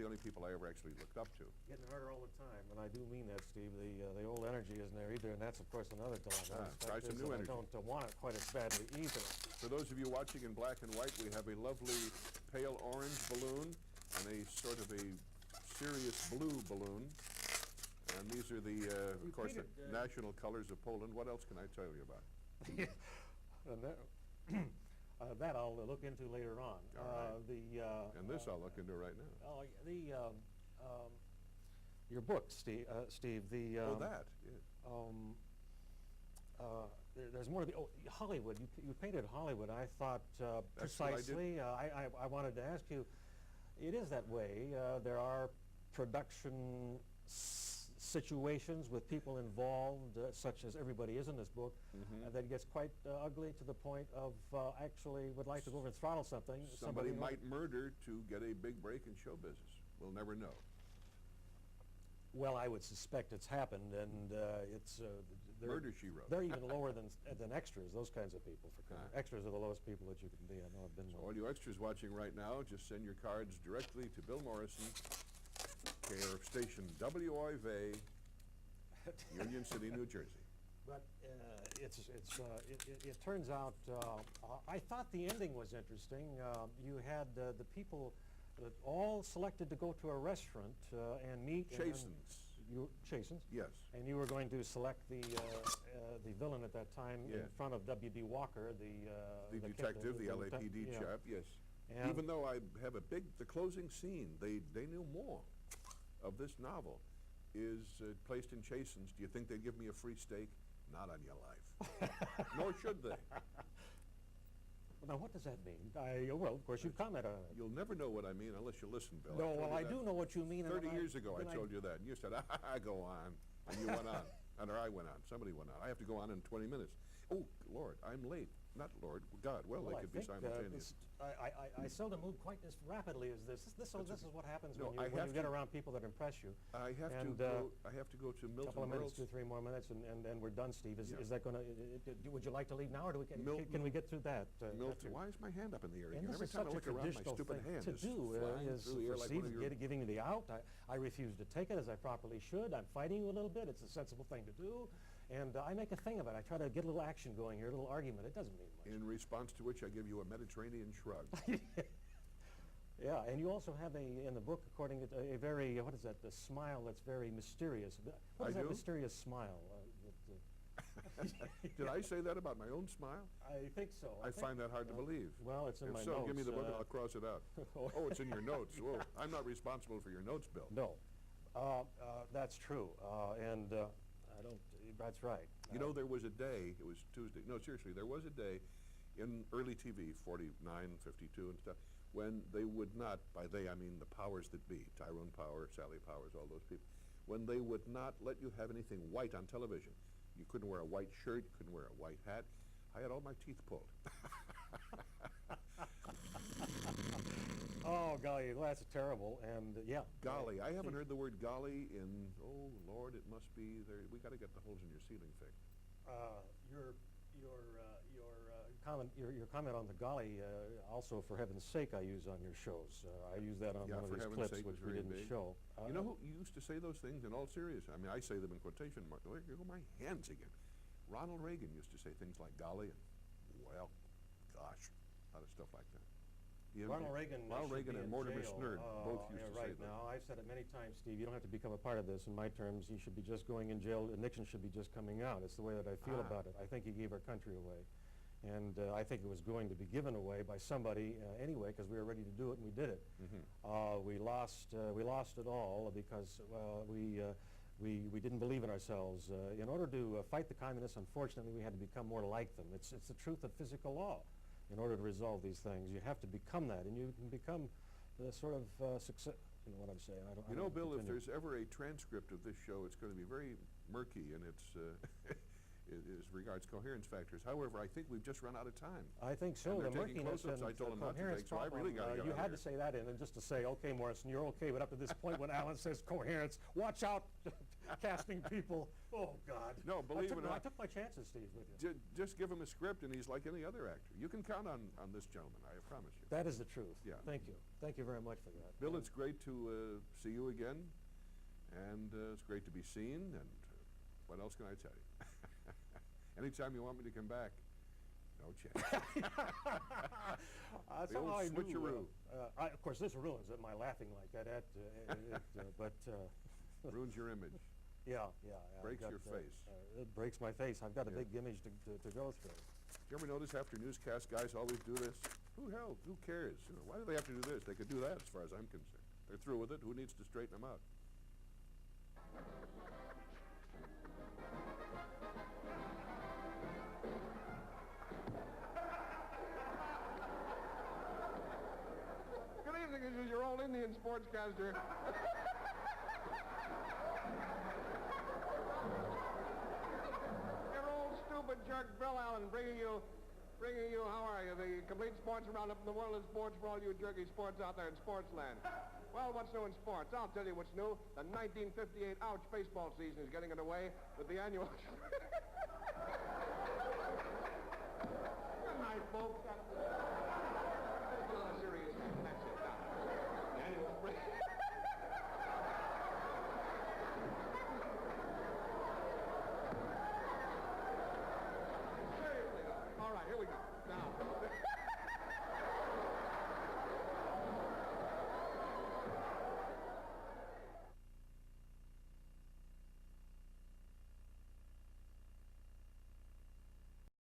the only people I ever actually looked up to. Getting harder all the time, and I do mean that, Steve. The old energy isn't there either, and that's, of course, another dilemma. Try some new energy. I don't want it quite as badly either. For those of you watching in black and white, we have a lovely pale orange balloon and a sort of a serious blue balloon. And these are the, of course, the national colors of Poland. What else can I tell you about? That I'll look into later on. Right. And this I'll look into right now. Your book, Steve. That. Yeah. There's more to be. Oh, Hollywood. You painted Hollywood. I thought precisely. I wanted to ask you. It is that way. There are production situations with people involved, such as everybody is in this book, that gets quite ugly to the point of actually would like to go over and throttle something. Somebody might murder to get a big break in show business. We'll never know. Well, I would suspect it's happened, and it's murder, she wrote. They're even lower than extras. Those kinds of people. Extras are the lowest people that you can be. I know I've been. So all you extras watching right now, just send your cards directly to Bill Morrison, care of station WIV, Union City, New Jersey. But it turns out I thought the ending was interesting. You had the people that all selected to go to a restaurant and meet. Chasins. Yes. And you were going to select the villain at that time in front of W.D. Walker, the detective, the LAPD chap. Yes. And even though I have the closing scene, they knew more of this novel is placed in Chasins. Do you think they'd give me a free steak? Not on your life. Nor should they. Now, what does that mean? Well, of course, you comment on it. You'll never know what I mean unless you listen, Bill. No, well, I do know what you mean. 30 years ago, I told you that, and you said, go on, and you went on. Or I went on. Somebody went on. I have to go on in 20 minutes. Oh, Lord, I'm late. Not Lord, God. Well, they could be simultaneous. I seldom move quite as rapidly as this. This is what happens when you get around people that impress you. I have to go to Milton. A couple of minutes, 2 or 3 more minutes, and we're done, Steve. Is that going to? Would you like to leave now, or can we get through that? Milton, why is my hand up in the air? And every time I look around, my stupid hand to do is giving me the out. I refuse to take it as I properly should. I'm fighting you a little bit. It's a sensible thing to do. And I make a thing of it. I try to get a little action going here, a little argument. It doesn't mean much. In response to which I give you a Mediterranean shrug. Yeah, and you also have in the book, according to a very, what is that, the smile that's very mysterious. What is that mysterious smile? Did I say that about my own smile? I think so. I find that hard to believe. Well, it's in my notes. If so, give me the book and I'll cross it out. Oh, it's in your notes. Whoa. I'm not responsible for your notes, Bill. No, that's true. That's right. You know, there was a day, it was Tuesday, no, seriously, there was a day in early TV, 49, 52 and stuff, when they would not, by they I mean the powers that be, Tyrone Power, Sally Powers, all those people, when they would not let you have anything white on television. You couldn't wear a white shirt, you couldn't wear a white hat. I had all my teeth pulled. Oh, golly, well, that's terrible, and yeah. Golly, I haven't heard the word golly in, oh, Lord, it must be there. We got to get the holes in your ceiling fixed. Your comment on the golly, also, for heaven's sake, I use on your shows. I use that on one of these clips, which we didn't show. You know who used to say those things in all seriousness? I mean, I say them in quotation marks. There go my hands again. Ronald Reagan used to say things like golly and, well, gosh, a lot of stuff like that. Ronald Reagan and Mortimer Snerd both used to say that. Now, I've said it many times, Steve, you don't have to become a part of this. In my terms, he should be just going in jail, and Nixon should be just coming out. It's the way that I feel about it. I think he gave our country away. And I think it was going to be given away by somebody anyway, because we were ready to do it, and we did it. We lost it all because we didn't believe in ourselves. In order to fight the communists, unfortunately, we had to become more like them. It's the truth of physical law. In order to resolve these things, you have to become that, and you can become the sort of success. You know what I'm saying? You know, Bill, if there's ever a transcript of this show, it's going to be very murky, and as regards coherence factors. However, I think we've just run out of time. I think so. And The they're taking murkiness close-ups and I told the them not to coherence take, so I problem, really gotta get you out of had here. to say that in, and just to say, okay, Morrison, you're okay, but up to this point when Alan says coherence, watch out, casting people. Oh, God. No, believe it or I not. took my chances, Steve, with you. Just give him a script, and he's like any other actor. You can count on this gentleman, I promise you. That is the truth. Yeah. Thank you. Thank you very much for that. Bill, it's great to see you again, and it's great to be seen, and what else can I tell you? Anytime you want me to come back, no chance. The old switcheroo. Of course, this ruins it, my laughing like that. But Ruins your image. yeah. Breaks your face. It breaks my face. I've got a Yeah. big image to go through. Do you ever notice after newscast guys always do this? Who cares? You know, why do they have to do this? They could do that as far as I'm concerned. They're through with it. Who needs to straighten them out? Good evening, this is your old Indian sportscaster. Your old stupid jerk Bill Allen bringing you, how are you, the complete sports roundup in the world of sports for all you jerky sports out there in Sportsland. Well, what's new in sports? I'll tell you what's new. The 1958 Ouch baseball season is getting underway with the annual...